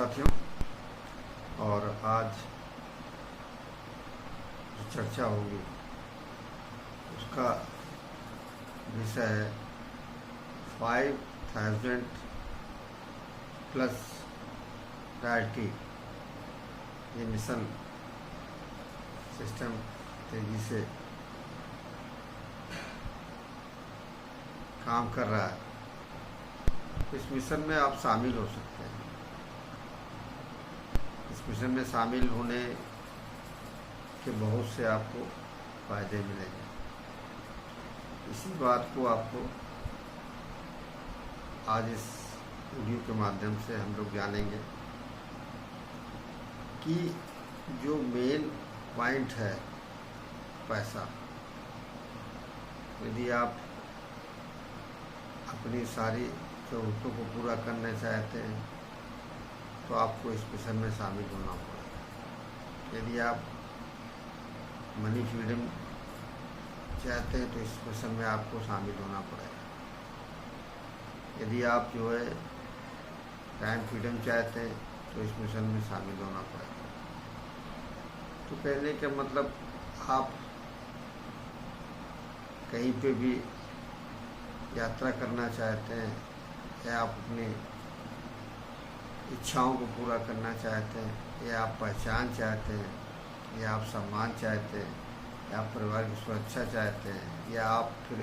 साथियों, और आज जो चर्चा होगी उसका विषय है 5000 प्लस प्रायोरिटी। ये मिशन सिस्टम तेजी से काम कर रहा है। इस मिशन में आप शामिल हो सकते हैं। इस मिशन में शामिल होने के बहुत से आपको फायदे मिलेंगे। इसी बात को आपको आज इस वीडियो के माध्यम से हम लोग जानेंगे कि जो मेन पॉइंट है पैसा। यदि आप अपनी सारी ज़रूरतों को पूरा करना चाहते हैं तो आपको इस मिशन में शामिल होना पड़ेगा। यदि आप मनी फ्रीडम चाहते हैं तो इस मिशन में आपको शामिल होना पड़ेगा। यदि आप जो है टाइम फ्रीडम चाहते हैं तो इस मिशन में शामिल होना पड़ेगा। तो कहने का मतलब, आप कहीं पे भी यात्रा करना चाहते हैं, या आप अपनी इच्छाओं को पूरा करना चाहते हैं, या आप पहचान चाहते हैं, या आप सम्मान चाहते हैं, या आप परिवार की सुरक्षा चाहते हैं, या आप फिर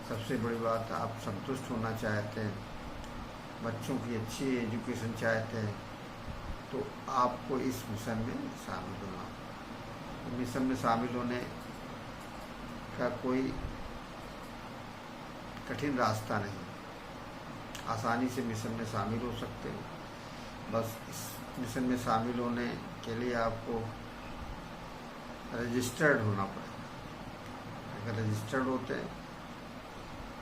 सबसे बड़ी बात आप संतुष्ट होना चाहते हैं, बच्चों की अच्छी एजुकेशन चाहते हैं, तो आपको इस मिशन में शामिल होना। मिशन में शामिल होने का कोई कठिन रास्ता नहीं, आसानी से मिशन में शामिल हो सकते हैं। बस इस मिशन में शामिल होने के लिए आपको रजिस्टर्ड होना पड़ेगा। अगर रजिस्टर्ड होते हैं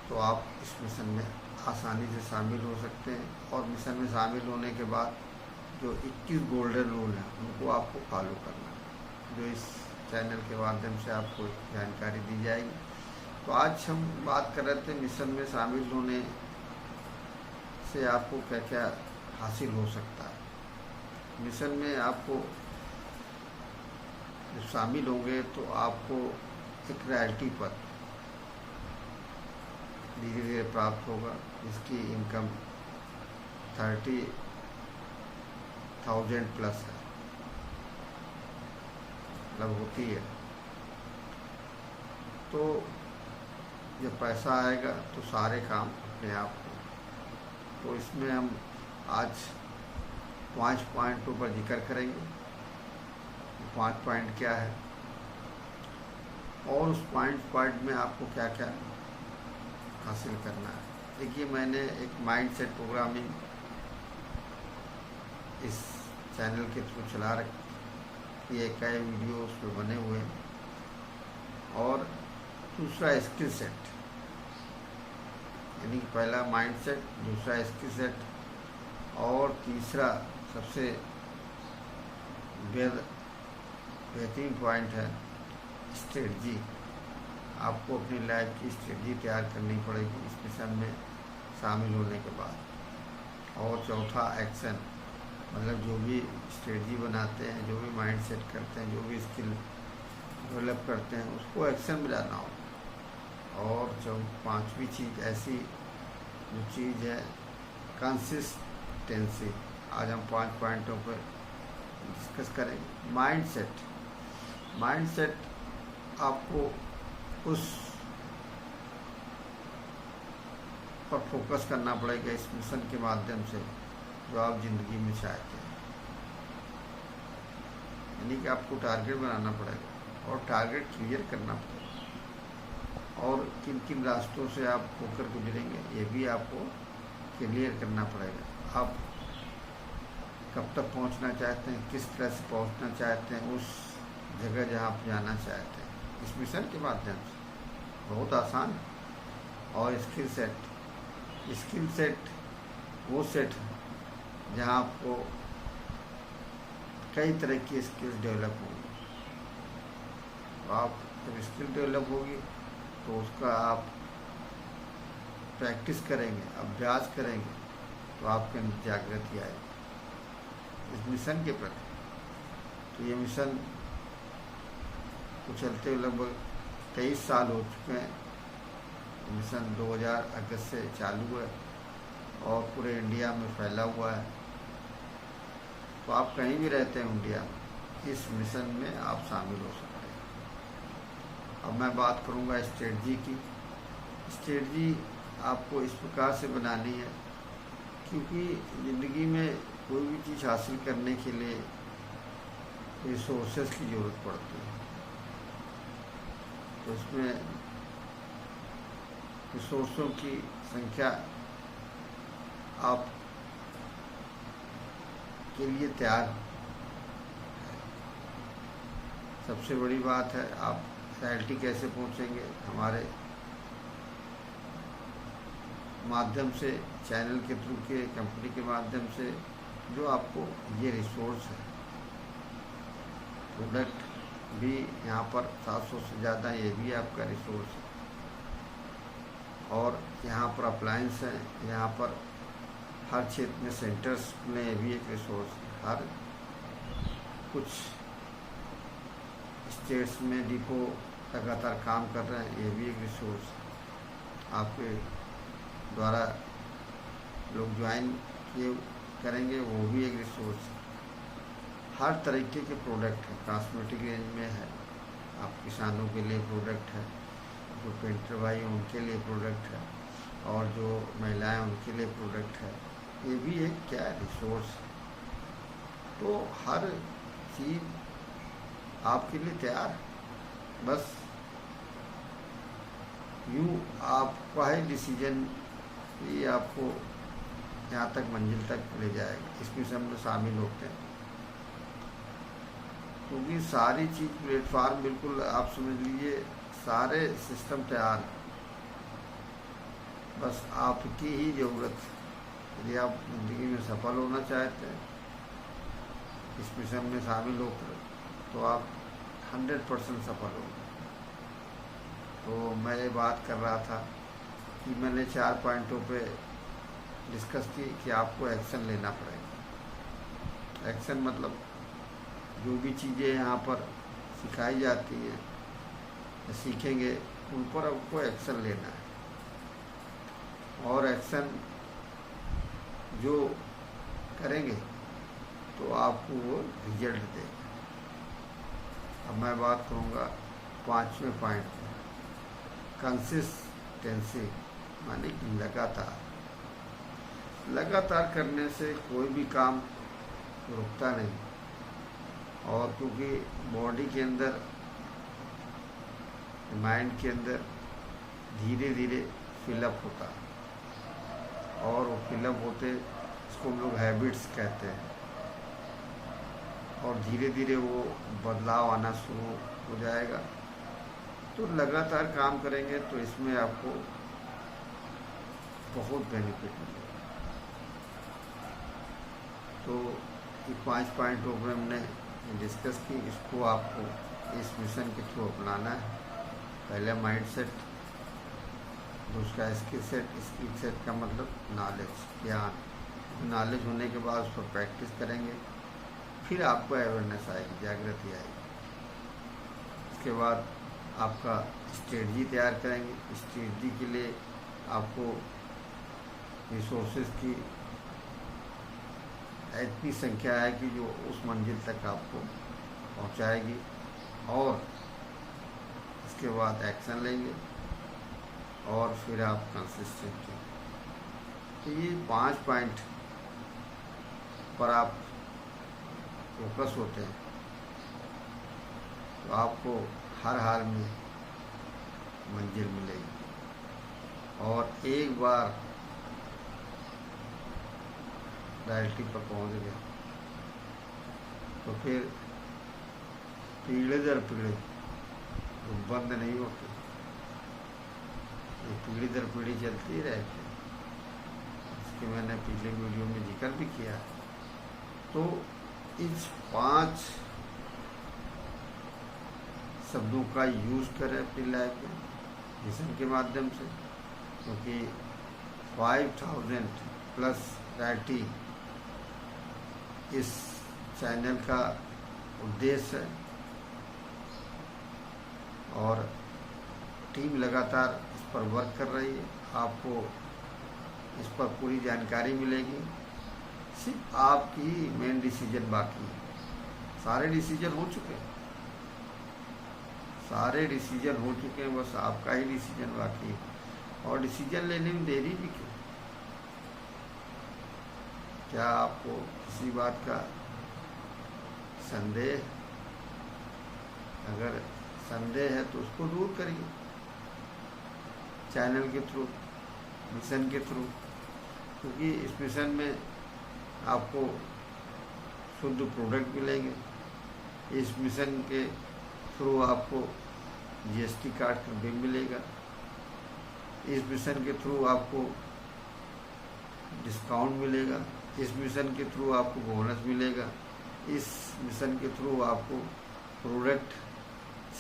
तो आप इस मिशन में आसानी से शामिल हो सकते हैं। और मिशन में शामिल होने के बाद जो 21 गोल्डन रूल हैं उनको आपको फॉलो करना है, जो इस चैनल के माध्यम से आपको जानकारी दी जाएगी। तो आज हम बात कर रहे थे मिशन में शामिल होने से आपको क्या क्या हासिल हो सकता है। मिशन में आपको जब शामिल होंगे तो आपको एक रॉयल्टी पद धीरे धीरे प्राप्त होगा, जिसकी इनकम 30,000 प्लस है, मतलब होती है। तो जब पैसा आएगा तो सारे काम अपने आप हो। तो इसमें हम आज 5 पॉइंटों पर जिक्र करेंगे। 5 पॉइंट क्या है और उस पॉइंट में आपको क्या क्या हासिल करना है। देखिए, मैंने एक माइंडसेट प्रोग्रामिंग इस चैनल के थ्रू चला रखी है, कई वीडियो उसमें बने हुए हैं। और दूसरा स्किल सेट, यानी कि पहला माइंडसेट, दूसरा स्किल सेट, और तीसरा सबसे बेहतरीन पॉइंट है स्ट्रेटजी। आपको अपनी लाइफ की स्ट्रेटजी तैयार करनी पड़ेगी इस मिशन में शामिल होने के बाद। और चौथा एक्शन, मतलब जो भी स्ट्रेटजी बनाते हैं, जो भी माइंडसेट करते हैं, जो भी स्किल डेवलप करते हैं, उसको एक्शन में लाना हो। और जो 5वीं चीज़ ऐसी जो चीज़ है कंसिस्टेंसी। आज हम 5 पॉइंटों पर डिस्कस करेंगे। माइंडसेट आपको उस पर फोकस करना पड़ेगा इस मिशन के माध्यम से जो आप ज़िंदगी में चाहते हैं। यानी कि आपको टारगेट बनाना पड़ेगा और टारगेट क्लियर करना पड़ेगा। और किन किन रास्तों से आप होकर गुजरेंगे ये भी आपको क्लियर करना पड़ेगा। आप कब तक पहुंचना चाहते हैं, किस तरह से पहुंचना चाहते हैं उस जगह जहां आप जाना चाहते हैं, इस मिशन के माध्यम से बहुत आसान है। और स्किल सेट वो सेट है जहां आपको कई तरह की स्किल्स डेवलप होंगी। तो आप जब स्किल डेवलप होगी तो उसका आप प्रैक्टिस करेंगे, अभ्यास करेंगे, तो आपके अंदर जागृति आएगी। इस मिशन के प्रति। तो ये मिशन को चलते हुए लगभग 23 साल हो चुके हैं। मिशन 2000 अगस्त से चालू है और पूरे इंडिया में फैला हुआ है। तो आप कहीं भी रहते हैं इंडिया में, इस मिशन में आप शामिल हो सकते हैं। अब मैं बात करूंगा स्ट्रेटजी की। स्ट्रेटजी आपको इस प्रकार से बनानी है, क्योंकि ज़िंदगी में कोई भी चीज़ हासिल करने के लिए रिसोर्सेज की ज़रूरत पड़ती है। तो इसमें रिसोर्सों की संख्या आप के लिए तैयार है। सबसे बड़ी बात है आप रॉयल्टी कैसे पहुंचेंगे। हमारे माध्यम से, चैनल के थ्रू के, कंपनी के माध्यम से जो आपको ये रिसोर्स है, प्रोडक्ट भी यहाँ पर 700 से ज़्यादा, ये भी आपका रिसोर्स है। और यहाँ पर अप्लायंस है, यहाँ पर हर क्षेत्र में सेंटर्स में भी एक रिसोर्स है। हर कुछ स्टेट्स में डिपो लगातार काम कर रहे हैं, ये भी एक रिसोर्स है। आपके द्वारा लोग ज्वाइन किए करेंगे, वो भी एक रिसोर्स है। हर तरीके के प्रोडक्ट हैं, कॉस्मेटिक रेंज में है, आप किसानों के लिए प्रोडक्ट है, जो पेंटर भाई हैं उनके लिए प्रोडक्ट है, और जो महिलाएं उनके लिए प्रोडक्ट है। ये भी एक क्या रिसोर्स है। तो हर चीज़ आपके लिए तैयार है। बस यूँ आपका है डिसीजन, ये आपको यहाँ तक मंजिल तक ले जाएगा। इसमें से हम लोग शामिल होते हैं, क्योंकि सारी चीज़ प्लेटफार्म बिल्कुल आप समझ लीजिए, सारे सिस्टम तैयार हैं। बस आपकी ही ज़रूरत है। यदि आप ज़िंदगी में सफल होना चाहते हैं, इस मिशन में शामिल होकर, तो आप 100% सफल होंगे। तो मैं ये बात कर रहा था कि मैंने 4 पॉइंटों पे डिस्कस की कि आपको एक्शन लेना पड़ेगा। एक्शन मतलब जो भी चीज़ें यहाँ पर सिखाई जाती हैं, सीखेंगे, उन पर आपको एक्शन लेना है। और एक्शन जो करेंगे तो आपको वो रिजल्ट देगा। अब मैं बात करूँगा 5वें पॉइंट में, कंसिस्टेंसी, माने कि लगातार करने से कोई भी काम रुकता नहीं। और क्योंकि बॉडी के अंदर, माइंड के अंदर धीरे धीरे फिलअप होता है, और वो फिलअप होते, इसको हम लोग हैबिट्स कहते हैं, और धीरे धीरे वो बदलाव आना शुरू हो जाएगा। तो लगातार काम करेंगे तो इसमें आपको बहुत बेनिफिट मिलेगा। तो ये 5 पॉइंटों पर हमने डिस्कस की, इसको आपको इस मिशन के थ्रू अपनाना है। पहले माइंड सेट, दूसरा स्किल सेट का मतलब नॉलेज, ज्ञान। नॉलेज होने के बाद उस पर प्रैक्टिस करेंगे, फिर आपको अवेयरनेस आएगी, जागृति आएगी। इसके बाद आपका स्ट्रेटजी तैयार करेंगे। स्ट्रेटजी के लिए आपको रिसोर्सेज की इतनी संख्या है कि जो उस मंजिल तक आपको पहुंचाएगी। और इसके बाद एक्शन लेंगे, और फिर आप कंसिस्टेंट हैं। तो ये 5 पॉइंट पर आप फोकस होते हैं, तो आपको हर हाल में मंजिल मिलेगी। और एक बार रॉयल्टी पर पहुंच गए तो फिर पीढ़ी दर पीढ़ी वो बंद नहीं होती, ये पीढ़ी दर पीढ़ी चलती ही रहती है। इसके मैंने पिछले वीडियो में जिक्र भी किया। तो इस 5 शब्दों का यूज़ करें अपनी लाइफ में मिशन के माध्यम से, क्योंकि 5000 प्लस रॉयल्टी इस चैनल का उद्देश्य है और टीम लगातार इस पर वर्क कर रही है। आपको इस पर पूरी जानकारी मिलेगी। सिर्फ आपकी मेन डिसीजन बाकी है। सारे डिसीजन हो चुके हैं, सारे डिसीजन हो चुके हैं, बस आपका ही डिसीजन बाकी है। और डिसीजन लेने में देरी भी क्यों? क्या आपको किसी बात का संदेह? अगर संदेह है तो उसको दूर करिए चैनल के थ्रू, मिशन के थ्रू, क्योंकि इस मिशन में आपको शुद्ध प्रोडक्ट मिलेंगे। इस मिशन के थ्रू आपको जीएसटी कार्ड का बिल मिलेगा। इस मिशन के थ्रू आपको डिस्काउंट मिलेगा। इस मिशन के थ्रू आपको बोनस मिलेगा। इस मिशन के थ्रू आपको प्रोडक्ट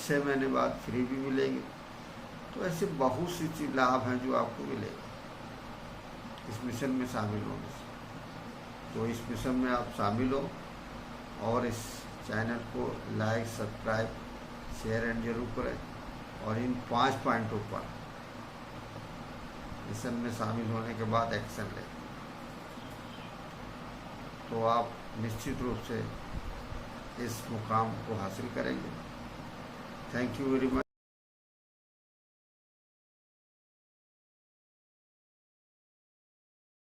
6 महीने बाद फ्री भी मिलेंगे। तो ऐसे बहुत सी चीज लाभ हैं जो आपको मिलेगा इस मिशन में शामिल होने से। तो इस मिशन में आप शामिल हो और इस चैनल को लाइक, सब्सक्राइब, शेयर एंड जरूर करें और इन 5 पॉइंटों पर मिशन में शामिल होने के बाद एक्शन लें, तो आप निश्चित रूप से इस मुकाम को हासिल करेंगे। Thank you very much.